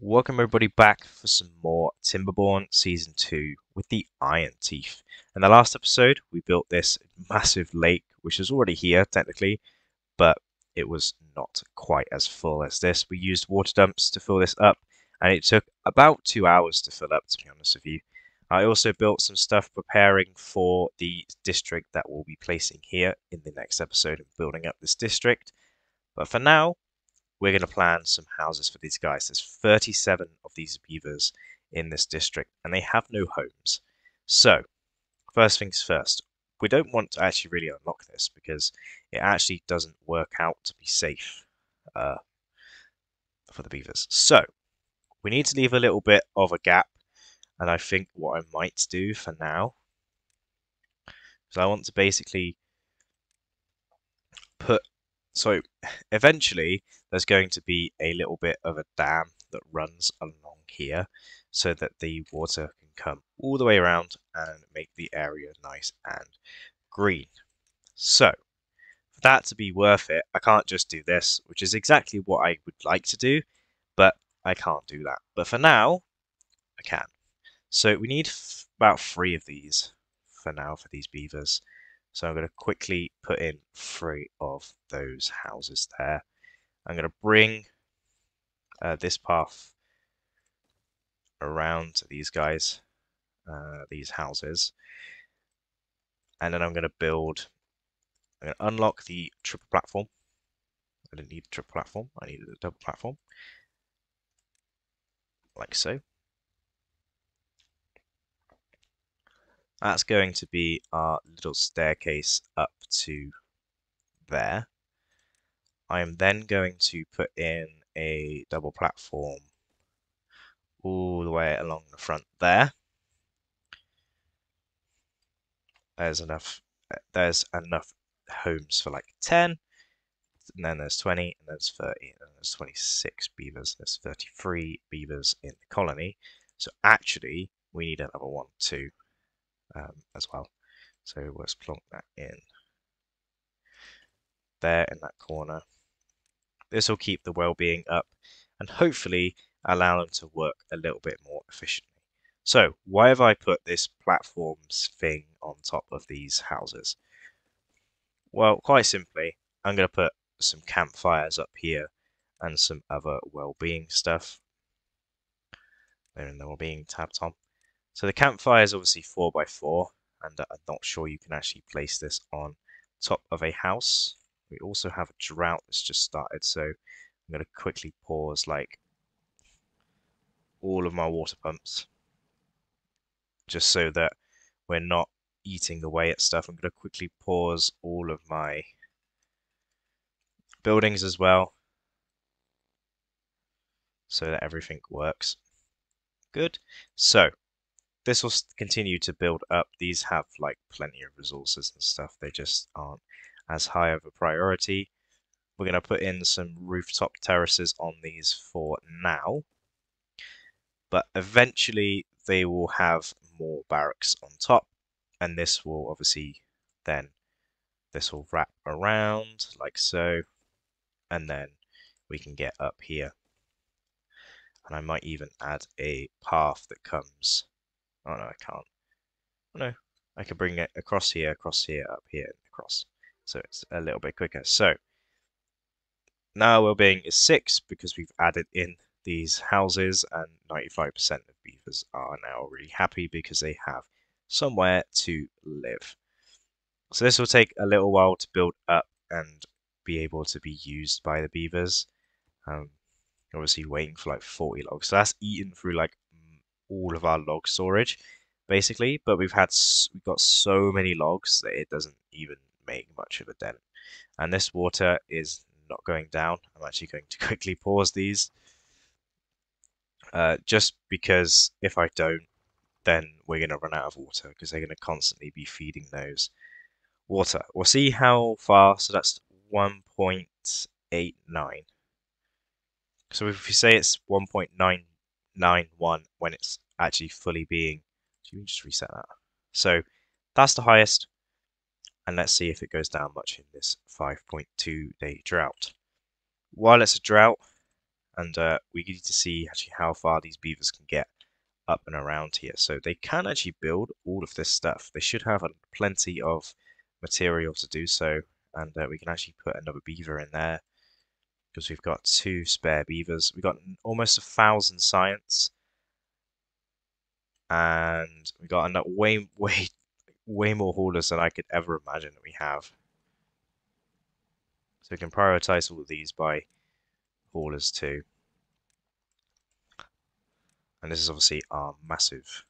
Welcome everybody back for some more Timberborn Season 2 with the Iron Teeth. In the last episode, we built this massive lake, which is already here technically, but it was not quite as full as this. We used water dumps to fill this up, and it took about 2 hours to fill up, to be honest with you. I also built some stuff preparing for the district that we'll be placing here in the next episode of building up this district. But for now, we're going to plan some houses for these guys. There's 37 of these beavers in this district, and they have no homes. So, first things first, we don't want to actually really unlock this because it actually doesn't work out to be safe for the beavers. So, we need to leave a little bit of a gap, and I think what I might do for now is I want to basically put so eventually there's going to be a little bit of a dam that runs along here so that the water can come all the way around and make the area nice and green. So for that to be worth it, I can't just do this, which is exactly what I would like to do, but I can't do that. But for now, I can. So we need about 3 of these for now for these beavers. So I'm going to quickly put in 3 of those houses there. I'm going to bring this path around to these guys, these houses. And then I'm going to unlock the triple platform. I didn't need a triple platform, I needed a double platform. Like so. That's going to be our little staircase up to there. I am then going to put in a double platform all the way along the front there. There's enough homes for like 10, and then there's 20, and there's 30, and there's 26 beavers. There's 33 beavers in the colony. So actually, we need another one too, as well. So let's plonk that in there in that corner. This will keep the well-being up and hopefully allow them to work a little bit more efficiently. So why have I put this platforms thing on top of these houses? Well, quite simply, I'm going to put some campfires up here and some other well-being stuff. They're in the well-being tab, Tom. So the campfire is obviously 4x4, and I'm not sure you can actually place this on top of a house. We also have a drought that's just started, so I'm going to quickly pause like all of my water pumps, just so that we're not eating away at stuff. I'm going to quickly pause all of my buildings as well, so that everything works. Good. So this will continue to build up. These have like plenty of resources and stuff. They just aren't as high of a priority. We're going to put in some rooftop terraces on these for now, but eventually they will have more barracks on top, and this will obviously then this will wrap around like so, and then we can get up here. And I might even add a path that comes. Oh no, I can't. Oh, no, I can bring it across here, up here, and across. So it's a little bit quicker. So now well-being is 6 because we've added in these houses, and 95% of beavers are now really happy because they have somewhere to live. So this will take a little while to build up and be able to be used by the beavers. Obviously waiting for like 40 logs. So that's eaten through like all of our log storage, basically. But we've got so many logs that it doesn't even make much of a dent. And this water is not going down. I'm actually going to quickly pause these, just because if I don't, then we're going to run out of water because they're going to constantly be feeding those water. We'll see how far. So that's 1.89. So if we say it's 1.991 when it's actually fully being, so you can just reset that. So that's the highest, and let's see if it goes down much in this 5.2 day drought. While it's a drought, and we need to see actually how far these beavers can get up and around here. So they can actually build all of this stuff. They should have plenty of material to do so, and we can actually put another beaver in there because we've got 2 spare beavers. We've got almost 1,000 science, and we got way more haulers than I could ever imagine that we have. So we can prioritize all of these by haulers too. And this is obviously our massive,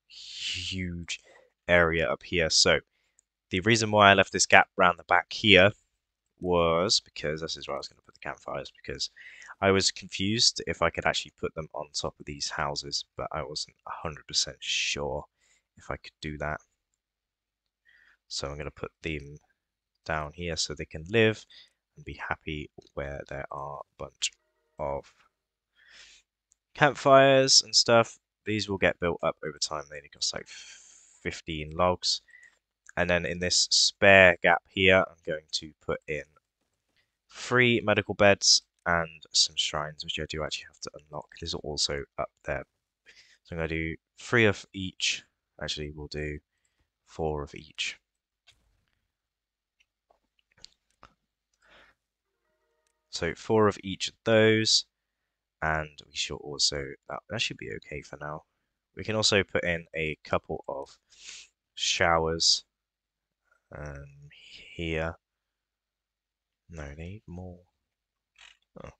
huge area up here. So the reason why I left this gap around the back here was because this is where I was going to put the campfires, because I was confused if I could actually put them on top of these houses, but I wasn't 100% sure if I could do that. So I'm going to put them down here so they can live and be happy where there are a bunch of campfires and stuff. These will get built up over time. They cost like 15 logs. And then in this spare gap here, I'm going to put in 3 medical beds and some shrines, which I do actually have to unlock. These are also up there. So I'm going to do 3 of each. Actually, we'll do 4 of each. So 4 of each of those. And we should also, that should be okay for now. We can also put in a couple of showers here. No, they need more. Oh.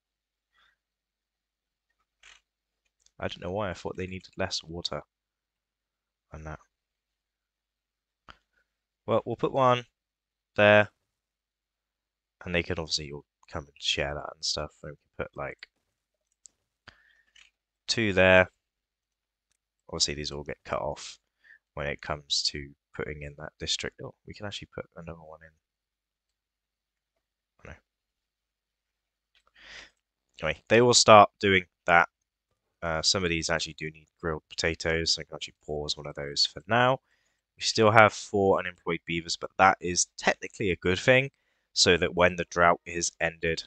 I don't know why I thought they needed less water than that. Well, we'll put one there, and they can obviously all come and share that and stuff. And we can put like 2 there. Obviously, these all get cut off when it comes to putting in that district. Oh, we can actually put another one in. Oh, no. Anyway, they will start doing that. Some of these actually do need grilled potatoes, so I can actually pause one of those for now. We still have 4 unemployed beavers, but that is technically a good thing, so that when the drought is ended,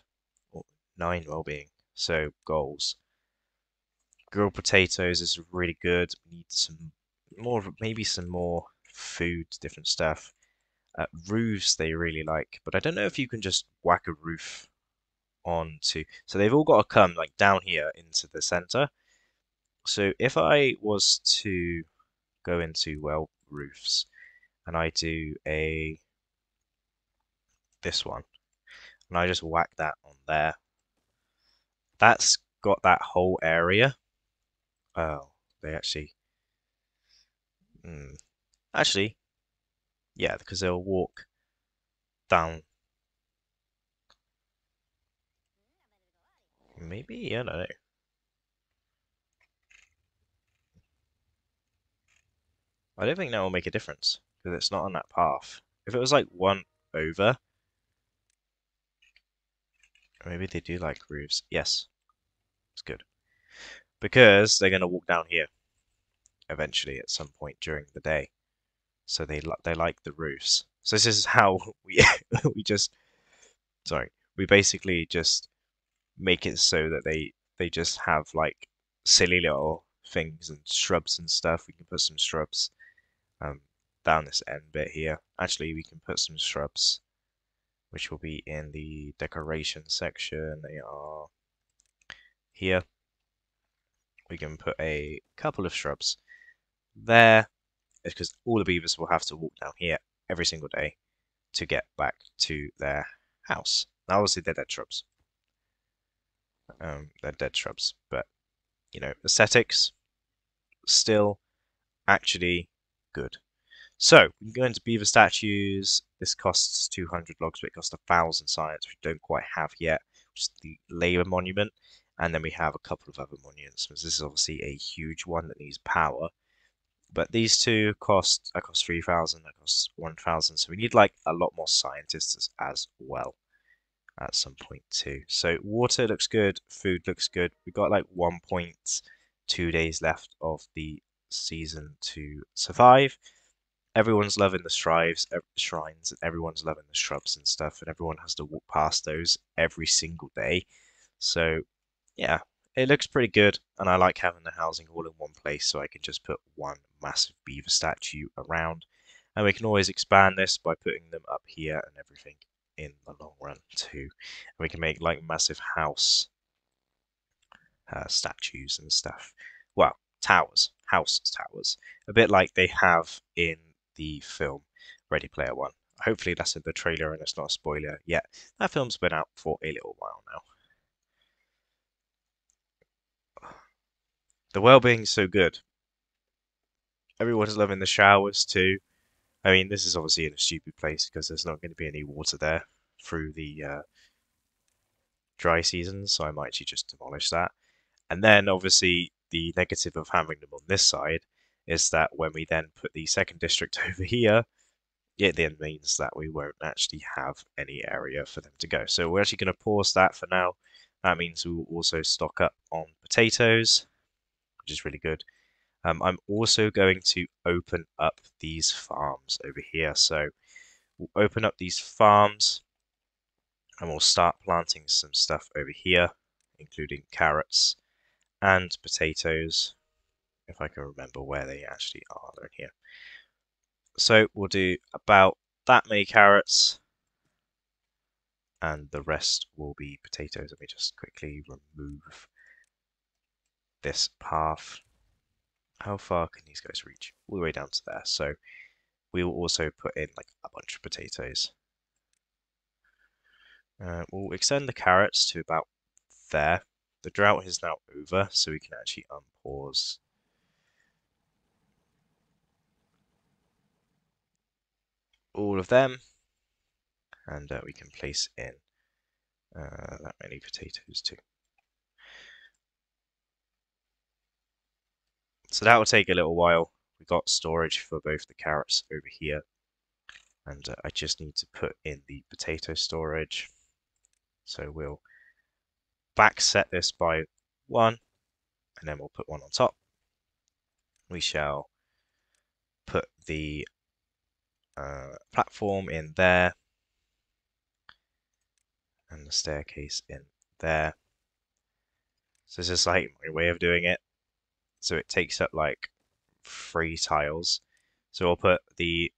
9 well-being, so goals. Grilled potatoes is really good. We need some more, maybe some more food, different stuff. Roofs they really like, but I don't know if you can just whack a roof onto. So they've all got to come like down here into the center. So if I was to go into roofs and I do this one and I just whack that on there, that's got that whole area. Oh, they actually, actually, yeah, because they'll walk down. Maybe, I don't know. I don't think that will make a difference because it's not on that path. If it was like one over, maybe they do like roofs. Yes, it's good because they're going to walk down here eventually at some point during the day. So they like the roofs. So this is how we we just we basically just make it so that they just have like silly little things and shrubs and stuff. We can put some shrubs down this end bit here. Actually, we can put some shrubs, which will be in the decoration section. They are here. We can put a couple of shrubs there, because all the beavers will have to walk down here every single day to get back to their house. Now, obviously, they're dead shrubs. They're dead shrubs, but you know, aesthetics still actually good. So we can go into beaver statues. This costs 200 logs, but it costs 1,000 science, which we don't quite have yet, which is the labor monument. And then we have a couple of other monuments. This is obviously a huge one that needs power. But these two cost 3,000, that costs 1,000. So we need like a lot more scientists as well at some point too. So water looks good, food looks good. We've got like 1.2 days left of the season to survive. Everyone's loving the shrines, and everyone's loving the shrubs and stuff, and everyone has to walk past those every single day. So yeah, it looks pretty good, and I like having the housing all in one place so I can just put one massive beaver statue around. And we can always expand this by putting them up here and everything in the long run too. And we can make like massive house statues and stuff. Well, towers, house towers, a bit like they have in the film Ready Player One. Hopefully that's in the trailer and it's not a spoiler yet. That film's been out for a little while now. The well-being's so good. Everyone's loving the showers too. I mean, this is obviously in a stupid place because there's not going to be any water there through the dry seasons, so I might actually just demolish that. And then obviously the negative of having them on this side is that when we then put the second district over here, it then means that we won't actually have any area for them to go. So we're actually going to pause that for now. That means we will also stock up on potatoes, which is really good. I'm also going to open up these farms over here. So we'll open up these farms and we'll start planting some stuff over here, including carrots and potatoes, if I can remember where they actually are. They're in here. So we'll do about that many carrots, and the rest will be potatoes. Let me just quickly remove this path. How far can these guys reach? All the way down to there. So we will also put in like a bunch of potatoes. We'll extend the carrots to about there. The drought is now over, so we can actually unpause all of them, and we can place in that many potatoes too. So that will take a little while. We got storage for both the carrots over here, and I just need to put in the potato storage. So we'll back set this by 1, and then we'll put 1 on top. We shall put the platform in there, and the staircase in there. So this is like my way of doing it. So it takes up like 3 tiles. So I'll put the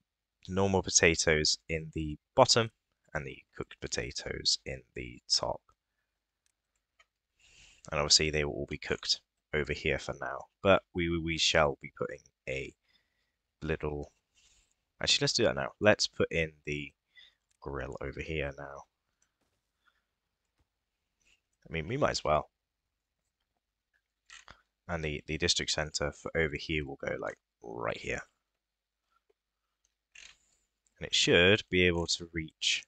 normal potatoes in the bottom and the cooked potatoes in the top. And obviously they will all be cooked over here for now. But we shall be putting a little... Actually, let's do that now. Let's put in the grill over here now. I mean, we might as well. And the district center for over here will go like right here. And it should be able to reach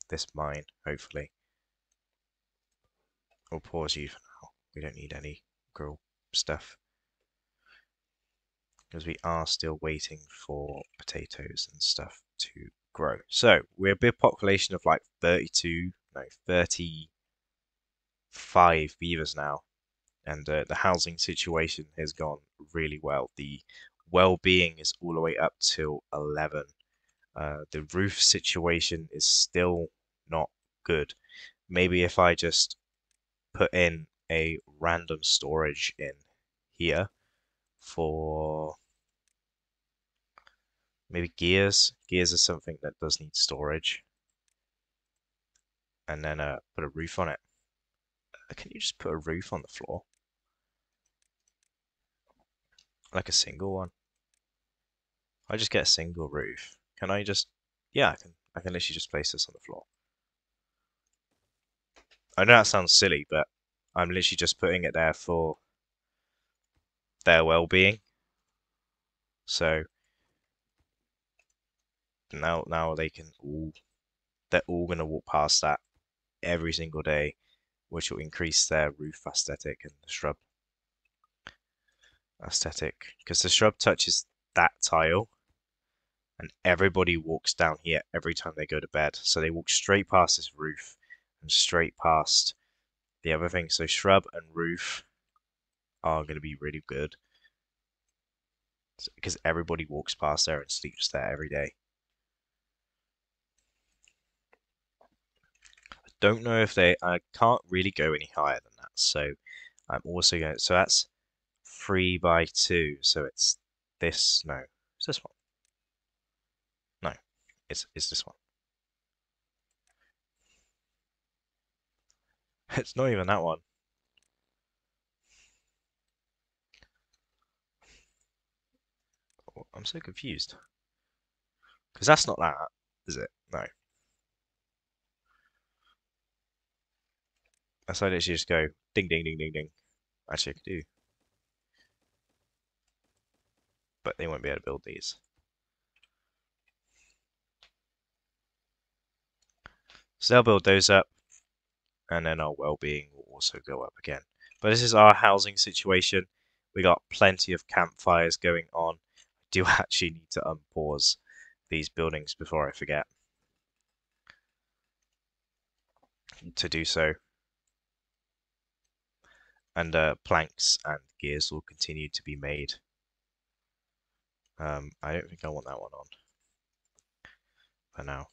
this mine, hopefully. We'll pause you for now. We don't need any grill stuff, because we are still waiting for potatoes and stuff to grow. So we're a big population of like 35 beavers now, and the housing situation has gone really well. The well-being is all the way up till 11. The roof situation is still not good. Maybe if I just put in a random storage in here for maybe gears. Gears is something that does need storage. And then put a roof on it. Can you just put a roof on the floor? Like a single one? I just get a single roof. Can I just... Yeah, I can literally just place this on the floor. I know that sounds silly, but I'm literally just putting it there for their well-being. So now they're all gonna walk past that every single day, which will increase their roof aesthetic and the shrub aesthetic. Because the shrub touches that tile, and everybody walks down here every time they go to bed. So they walk straight past this roof and straight past the other thing. So shrub and roof are going to be really good, because everybody walks past there and sleeps there every day. I don't know if I can't really go any higher than that. So I'm also going. So that's 3 by 2. So it's this. No, it's this one. No, it's this one. It's not even that one. Oh, I'm so confused. Because that's not that, is it? No. So I literally just go ding, ding, ding, ding, ding. Actually, I could do. But they won't be able to build these. So they'll build those up, and then our well-being will also go up again. But this is our housing situation. We got plenty of campfires going on. I do actually need to unpause these buildings before I forget to do so. And planks and gears will continue to be made. I don't think I want that one on for now.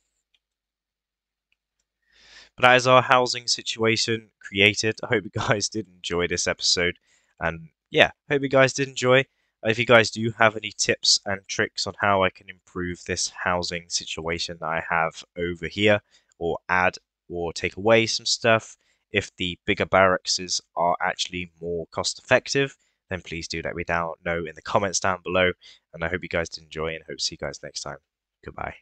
But that is our housing situation created. I hope you guys did enjoy this episode. And yeah, hope you guys did enjoy. If you guys do have any tips and tricks on how I can improve this housing situation that I have over here, or add or take away some stuff, if the bigger barracks are actually more cost effective, then please do let me know in the comments down below. And I hope you guys did enjoy and hope to see you guys next time. Goodbye.